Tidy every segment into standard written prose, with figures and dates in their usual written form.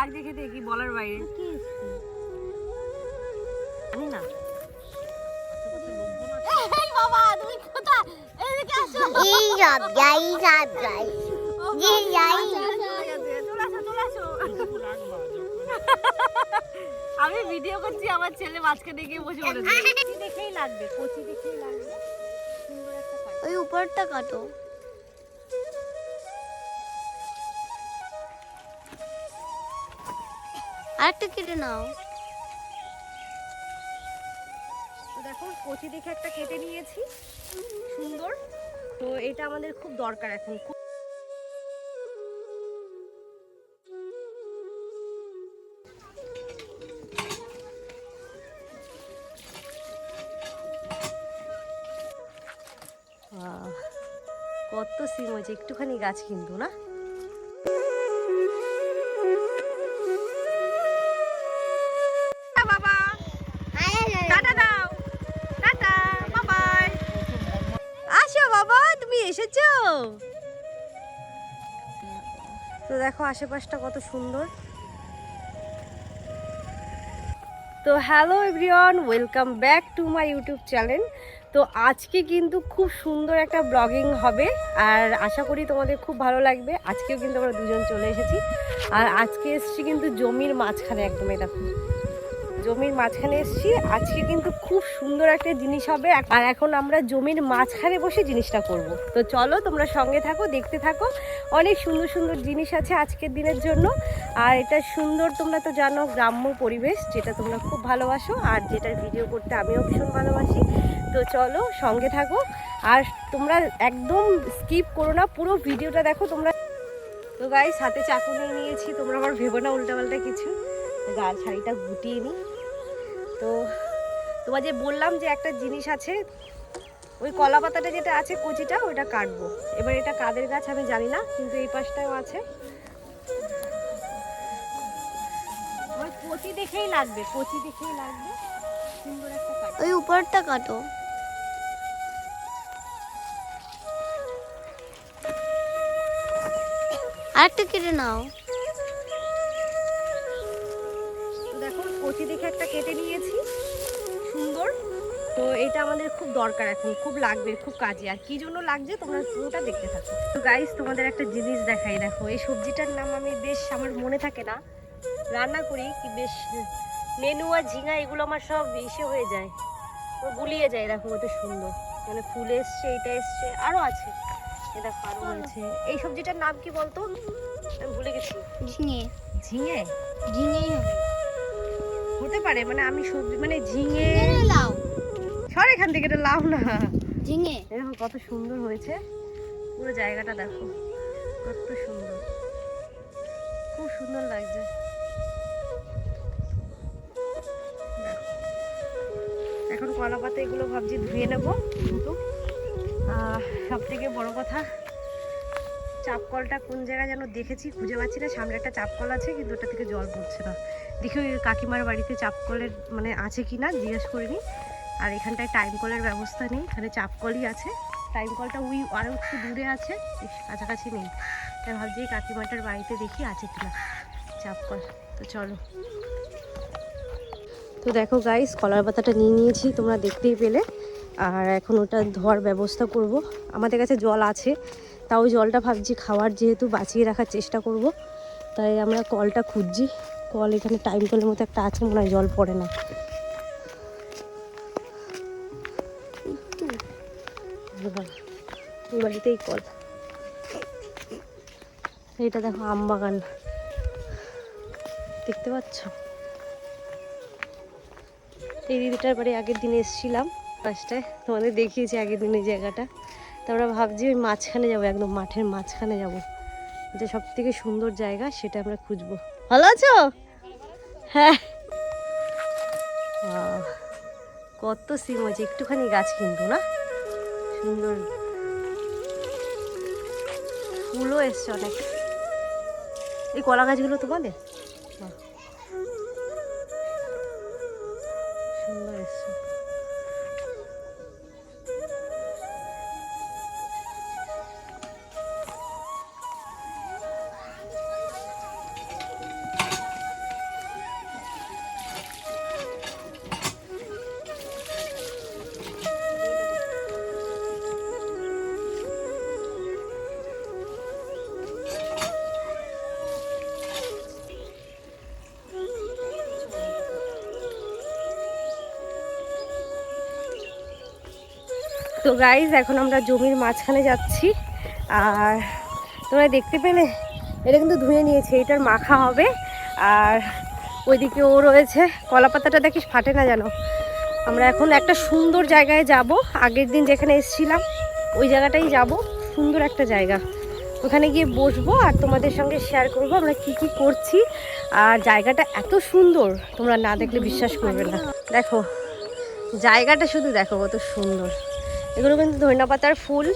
লাগছে খেতে কি বলার বাইরে। জানি না বাবা তুমি কোথায়, এদিকে আসো। আমি ভিডিও করছি, আমার ছেলে মাঝখানে গিয়ে বসে পড়েছে। কচি দেখেই লাগবে, কচি দেখেই লাগবে। সুন্দর একটা কাটো, ওই উপরটা কাটো। আরেকটা কেটে নাও। তো দেখো কচি দেখে একটা কেটে নিয়েছি, সুন্দর। তো এটা আমাদের খুব দরকার এখন। কত সিম হয়েছে, একটুখানি গাছ কিন্তু না। বাবা টাটা দাও, টাটা বাবাই। আসো বাবা, তুমি এসেছো। তো দেখো আশেপাশটা কত সুন্দর। তো hello everyone, welcome back to my YouTube channel. তো আজকে কিন্তু খুব সুন্দর একটা ব্লগিং হবে, আর আশা করি তোমাদের খুব ভালো লাগবে। আজকেও কিন্তু আমরা দুজন চলে এসেছি, আর আজকে এসেছি কিন্তু জমির মাঝখানে, একদম এটা জমির মাঝখানে এসেছি। আজকে কিন্তু খুব সুন্দর একটা জিনিস হবে, আর এখন আমরা জমির মাঝখানে বসে জিনিসটা করব। তো চলো তোমরা সঙ্গে থাকো, দেখতে থাকো। অনেক সুন্দর সুন্দর জিনিস আছে আজকের দিনের জন্য। আর এটা সুন্দর, তোমরা তো জানো গ্রাম্য পরিবেশ, যেটা তোমরা খুব ভালোবাসো, আর যেটার ভিডিও করতে আমিও ভীষণ ভালোবাসি। তো চলো সঙ্গে থাকো, আর তোমরা একদম স্কিপ করো না, পুরো ভিডিওটা দেখো তোমরা। তো গাইস হাতে চাকু নিয়ে নিয়েছি, তোমরা আবার ভেবো না উল্টাপাল্টা কিছু। গাছ শাড়িটা গুটিয়ে নিই। তো তোমার যে বললাম যে একটা জিনিস আছে, ওই কলা পাতাটা যেটা আছে কচিটা, ওইটা কাটবো। এবার এটা কাদের গাছ আমি জানি না, কিন্তু এই পাশটাও আছে। ওই কচি দেখেই লাগবে, কচি দেখেই লাগবে। সুন্দর একটা কাটো, ওই উপরটা কাটো। আরেকটা কেটে নাও। দেখো কচি দেখে একটা কেটে নিয়েছি, সুন্দর। তো এটা আমাদের খুব দরকার এখন, খুব লাগবে, খুব কাজে। আর কি জন্য লাগছে তোমরা পুরোটা দেখতে থাকো। তো গাইস তোমাদের একটা জিনিস দেখাই, দেখো এই সবজিটার নাম আমি বেশ আমার মনে থাকে না, রান্না করি কি বেশ নেনুয়া ঝিঙা এগুলো আমার সব ইসে হয়ে যায়, তো গুলিয়ে যায়। দেখো কত সুন্দর, মানে ফুল এসছে, এটা এসছে, আরো আছে। এটা আরো হয়েছে। এই সবজিটার নাম কি বলতো, আমি ভুলে গেছি। ঝিঙে। ঝিঙে, ঝিঙেই হতে পারে, মানে আমি সবজি মানে ঝিঙে। লাউ। সর এখান থেকে, এটা লাউ না, ঝিঙে। দেখো কত সুন্দর হয়েছে, পুরো জায়গাটা দেখো কত সুন্দর, খুব সুন্দর লাগছে। এখন কলা পাতা এগুলো ভাবছি ধুয়ে নেবো, কিন্তু সব থেকে বড় কথা, চাপ কলটা কোন জায়গায় যেন দেখেছি, খুঁজে পাচ্ছি না। সামনে একটা চাপ কল আছে, কিন্তু ওটা থেকে জল পড়ছে না। দেখি ওই কাকিমার বাড়িতে চাপ কলের মানে আছে কি না জিজ্ঞেস করিনি। আর এখানটায় টাইম কলের ব্যবস্থা নেই, এখানে চাপ কলই আছে। টাইম কলটা ওই আরও একটু দূরে আছে, কাছাকাছি নেই। তাই ভাবছি এই কাকিমাটার বাড়িতে দেখি আছে কিনা চাপ কল। তো চলো। তো দেখো গাইস, কলার পাতাটা নিয়ে নিয়েছি, তোমরা দেখতেই পেলে। আর এখন ওটা ধোয়ার ব্যবস্থা করব। আমাদের কাছে জল আছে, তাও জলটা ভাবছি খাওয়ার যেহেতু বাঁচিয়ে রাখার চেষ্টা করব, তাই আমরা কলটা খুঁজছি। কল এখানে টাইম কলের মতো একটা আছে, মনে হয় জল পড়ে না। এই বাড়িতেই কল। এটা দেখো আম বাগান, দেখতে পাচ্ছ। এই দিদিটার বাড়ি আগের দিনে এসেছিলাম, পাশটায় তোমাদের দেখিয়েছি আগের দিন এই জায়গাটা। তো আমরা ভাবছি ওই মাঝখানে যাবো, একদম মাঠের মাঝখানে যাব, যে সব থেকে সুন্দর জায়গা সেটা আমরা খুঁজবো। ভালো আছো? হ্যাঁ, কত সিম হয়েছে, একটুখানি গাছ কিন্তু না, সুন্দর ফুলও এসছে অনেক। এই কলা গাছগুলো তোমাদের সুন্দর এসছে। তো গাইজ এখন আমরা জমির মাঝখানে যাচ্ছি। আর তোমরা দেখতে পেলে এটা কিন্তু ধুয়ে নিয়েছে, এটার মাখা হবে। আর ওইদিকে ও রয়েছে, কলা পাতাটা দেখিস ফাটে না যেন। আমরা এখন একটা সুন্দর জায়গায় যাব, আগের দিন যেখানে এসেছিলাম ওই জায়গাটাই যাব। সুন্দর একটা জায়গা, ওখানে গিয়ে বসবো আর তোমাদের সঙ্গে শেয়ার করব আমরা কি কি করছি। আর জায়গাটা এত সুন্দর, তোমরা না দেখলে বিশ্বাস করবে না। দেখো জায়গাটা, শুধু দেখো কত সুন্দর। এগুলো কিন্তু ধনিয়া ফুল,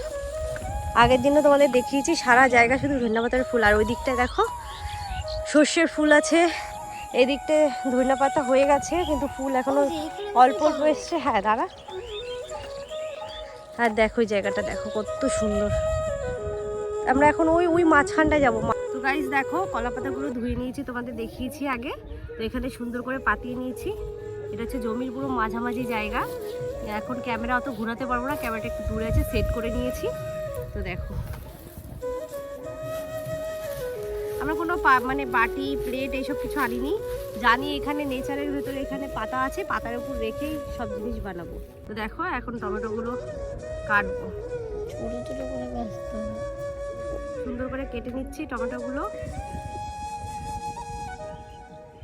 আগের দিনও তোমাদের দেখিয়েছি। সারা জায়গা শুধু ধনিয়া ফুল। আর ওই দিকটায় দেখো সর্ষের ফুল আছে, এই দিকটায় ধনিয়া পাতা হয়ে গেছে কিন্তু ফুল এখনো অল্প অল্প এসছে। হ্যাঁ দাঁড়া। আর দেখো ওই জায়গাটা দেখো কত সুন্দর। আমরা এখন ওই মাঝখানটায় যাবো। তো গাইস দেখো কলা পাতাগুলো ধুয়ে নিয়েছি, তোমাদের দেখিয়েছি আগে। তো এখানে সুন্দর করে পাতিয়ে নিয়েছি। এটা হচ্ছে জমির পুরো মাঝামাঝি জায়গা। এখন ক্যামেরা অত ঘোরাতে পারবো না, ক্যামেরাটা একটু দূরে আছে, সেট করে নিয়েছি। তো দেখো আমরা কোনো মানে বাটি প্লেট এইসব কিছু আনিনি, জানি এখানে নেচারের ভেতরে এখানে পাতা আছে, পাতার উপর রেখেই সব জিনিস বানাবো। তো দেখো এখন টমেটোগুলো কাটবো, ছোট ছোট করে কাটতে হবে। সুন্দর করে কেটে নিচ্ছি টমেটোগুলো।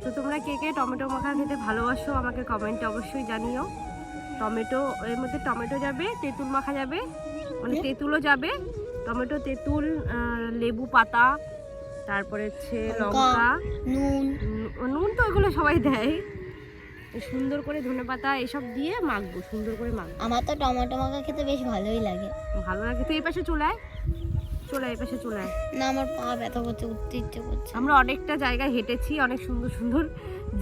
তো তোমরা কে কে টমেটো মাখা খেতে ভালোবাসো আমাকে কমেন্টে অবশ্যই জানিও। টমেটো, এর মধ্যে টমেটো যাবে, তেঁতুল মাখা যাবে, মানে তেঁতুলও যাবে, টমেটো, তেঁতুল, লেবু পাতা, তারপরে হচ্ছে লঙ্কা, নুন তো ওইগুলো সবাই দেয়। সুন্দর করে ধনেপাতা এসব দিয়ে মাখবো, সুন্দর করে মাখবো। আমার তো টমেটো মাখা খেতে বেশ ভালোই লাগে। ভালো লাগে তো। এই পাশে চলে আয়, এই পাশে চলে আয়। না আমার পা ব্যথা করছে, উঠতে ইচ্ছে করছে। আমরা অনেকটা জায়গায় হেঁটেছি, অনেক সুন্দর সুন্দর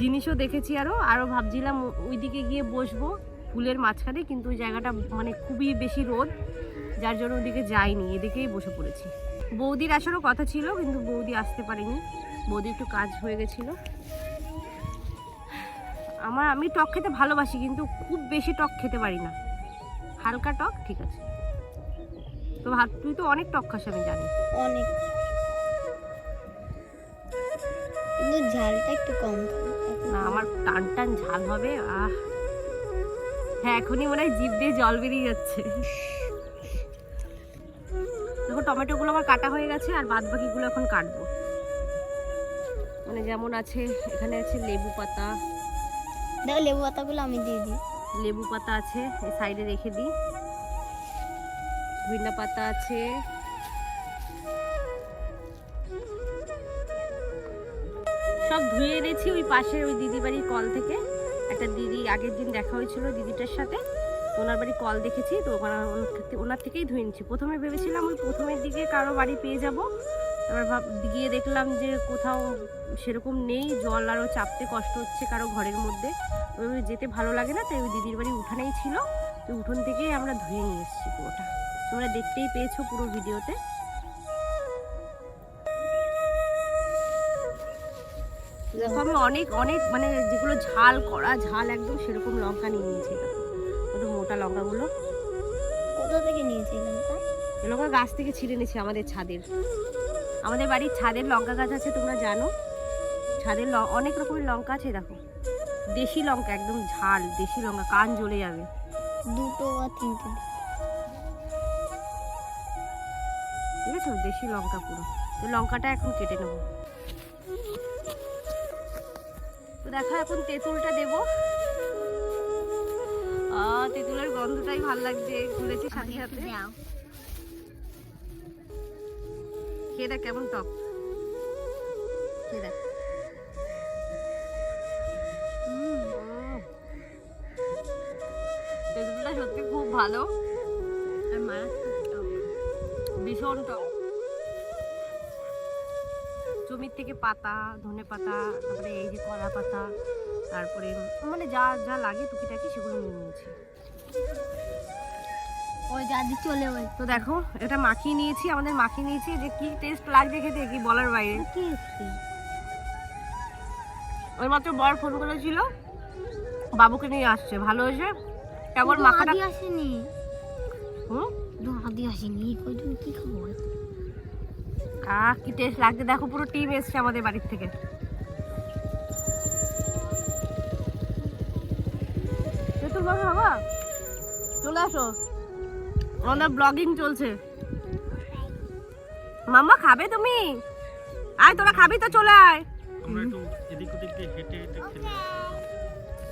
জিনিসও দেখেছি। আরও ভাবছিলাম ওইদিকে গিয়ে বসবো ফুলের মাঝখানে, কিন্তু ওই জায়গাটা মানে খুবই বেশি রোদ, যার জন্য ওদিকে যাইনি, এদিকেই বসে পড়েছি। বৌদির আসারও কথা ছিল কিন্তু বৌদি আসতে পারেনি, বৌদি একটু কাজ হয়ে গেছিলো। আমি টক খেতে ভালোবাসি কিন্তু খুব বেশি টক খেতে পারি না, হালকা টক ঠিক আছে। তো তুই তো অনেক টক খাস আমি জানি। অনেক, কিন্তু ঝালটা একটু কম। না আমার টান টান ঝাল হবে। হ্যাঁ এখনই মনে হয় জিভ দিয়ে জল বেরিয়ে যাচ্ছে। দেখো টমেটোগুলো আমার কাটা হয়ে গেছে, আর বাদ বাকিগুলো এখন কাটবো। মানে যেমন আছে, এখানে আছে লেবু পাতা। দেখো লেবু পাতাগুলো আমি দিয়ে দিই। লেবু পাতা আছে, এই সাইডে রেখে দিই। ধনিয়া পাতা আছে, সব ধুয়ে এনেছি ওই পাশের ওই দিদি বাড়ির কল থেকে। একটা দিদি আগের দিন দেখা হয়েছিল দিদিটার সাথে, ওনার বাড়ি কল দেখেছি, তো ওনার থেকেই ধুয়ে নিচ্ছি। প্রথমে ভেবেছিলাম ওই প্রথমের দিকে কারো বাড়ি পেয়ে যাব, তারপর গিয়ে দেখলাম যে কোথাও সেরকম নেই, জল আরও চাপতে কষ্ট হচ্ছে কারো ঘরের মধ্যে, ওইভাবে যেতে ভালো লাগে না। তাই ওই দিদির বাড়ি উঠানেই ছিল, তো উঠোন থেকেই আমরা ধুয়ে নিয়ে এসেছি পুরোটা। তোমরা দেখতেই পেয়েছো পুরো ভিডিওতে। দেখো আমি অনেক অনেক মানে যেগুলো ঝাল করা, ঝাল একদম সেরকম লঙ্কা নিয়ে নিয়েছি। কত মোটা লঙ্কাগুলো। কোথা থেকে নিয়েছি লঙ্কা? এই লঙ্কা গাছ থেকে ছিঁড়ে নিয়েছি আমাদের ছাদের, আমাদের বাড়ির ছাদের লঙ্কা গাছ আছে, তোমরা জানো। ছাদের অনেক রকমের লঙ্কা আছে। দেখো দেশি লঙ্কা, একদম ঝাল দেশি লঙ্কা, কান জ্বলে যাবে। দুটো বা তিনটে, ঠিক আছে, দেশি লঙ্কা পুরো। তো লঙ্কাটা এখন কেটে নেব। তো দেখো এখন তেঁতুলটা দেবো। তেঁতুলের গন্ধটাই ভালো লাগছে, খুলেছি সাথে সাথে। খেয়ে দেখ কেমন টক, খেয়ে দেখ। তেঁতুলটা সত্যি খুব ভালো, আর মারাত্মক টক, ভীষণ টক। জমির থেকে পাতা, ধনে পাতা, তারপরে এই যে কলা পাতা, তারপরে মানে যা যা লাগে টুকিটাকি সেগুলো নিয়ে নিয়েছি। ওই দাদি চলে ওই। তো দেখো এটা মাখিয়ে নিয়েছি, আমাদের মাখিয়ে নিয়েছি। যে কি টেস্ট লাগছে খেতে, কি বলার বাইরে। ওই মাত্র বর ফোন করেছিল, বাবুকে নিয়ে আসছে, ভালো হয়েছে। কেবল মাখাটা আসেনি। দাদি আসেনি, কইজন কি খাবো? কি টেস্ট লাগছে দেখো, পুরো টিম এসছে আমাদের বাড়ির থেকে। তেঁতুল মাখা বাবা চলে আসো। আমাদের ব্লগিং চলছে। মাম্মা খাবে তুমি? আয় তোরা খাবি তো চলে আয়। আমরা একটু এদিক ওদিক দিয়ে হেঁটে হেঁটে খেলে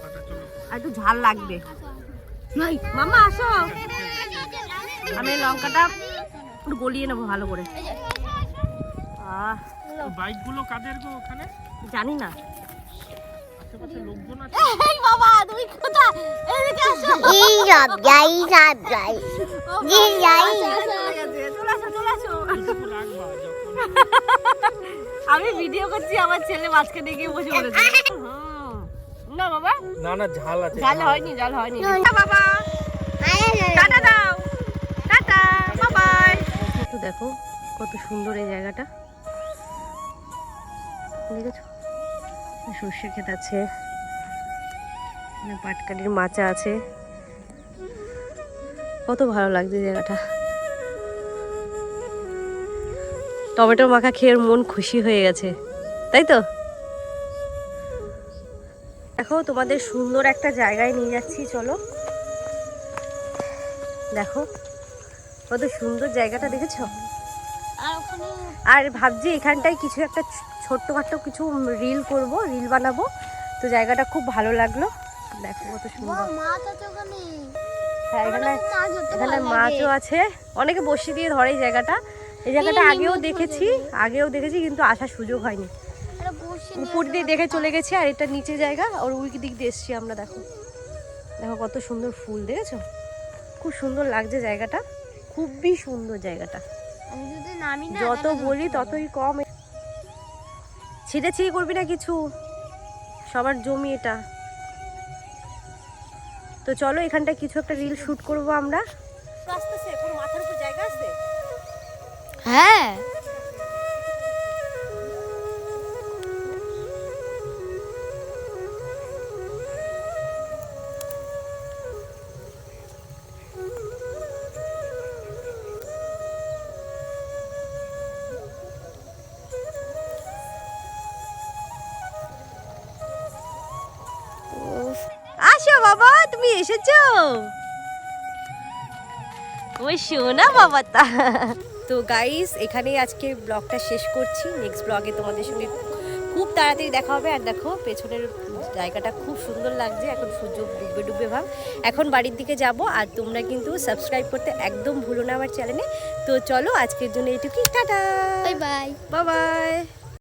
হাঁটা চলো। আর একটু ঝাল লাগবে। মাম্মা আসো, আমি এই লঙ্কাটা একটু গলিয়ে নেবো ভালো করে। বাইকগুলো কাদের গো ওখানে? জানি না। আশেপাশে লোকজন আছে? এই বাবা তুমি কোথায়? এদিকে আসো। চলে আসো। এইটুকু রাখবা যখন আমি ভিডিও করছি, আমার ছেলে মাঝখানে গিয়ে বসে পড়েছে। না বাবা, না না ঝাল আছে। জাল হয়নি। বাবা টাটা দাও, টাটা বাই বাই। একটু দেখো কত সুন্দর এই জায়গাটা, দেখেছো? সর্ষে ক্ষেত আছে, পাটকাঠির মাচা আছে, কত ভালো লাগছে জায়গাটা। টমেটো মাখা খেয়ে মন খুশি হয়ে গেছে, তাই তো? দেখো তোমাদের সুন্দর একটা জায়গায় নিয়ে যাচ্ছি, চলো দেখো কত সুন্দর জায়গাটা, দেখেছো? আর ওখানে আর ভাবছি এখানটায় কিছু একটা ছোট্টখাট্ট কিছু রিল বানাবো। তো জায়গাটা খুব ভালো লাগলো, দেখো কত সুন্দর। মাছ আছে ওখানে। হ্যাঁ এখানে মাছ ধরতে এখানে ভালো মাছও লাগে। আছে, অনেকে বসি দিয়ে ধরে এই জায়গাটা। এই জায়গাটা আগেও দেখেছি কিন্তু আসার সুযোগ হয়নি। একটা বড়শি নিয়ে উপর দিয়ে দেখে চলে গেছি, আর এটা নিচে জায়গা, আর ওই দিক দিয়ে এসছি আমরা। দেখো কত সুন্দর ফুল, দেখেছো? খুব সুন্দর লাগছে জায়গাটা, খুবই সুন্দর জায়গাটা। আমি যদি নামি না যত বলি ততই কম। ছিঁড়ে করবি না কিছু, সবার জমি এটা। তো চলো এখানটা কিছু একটা রিল শুট করবো আমরা। মাথার উপর জায়গা আছে? হ্যাঁ আসো বাবা, তুমি এসেছো? ওই শোনা বাবা তা। তো গাইস এখানেই আজকে ব্লগটা শেষ করছি। নেক্সট ব্লগে তোমাদের সঙ্গে খুব তাড়াতাড়ি দেখা হবে। আর দেখো পেছনের জায়গাটা খুব সুন্দর লাগছে, এখন সূর্য ডুববে ভাব। এখন বাড়ির দিকে যাব, আর তোমরা কিন্তু সাবস্ক্রাইব করতে একদম ভুলো না আমার চ্যানেলে। তো চলো আজকের জন্য এইটুকুই, tata bye bye bye bye.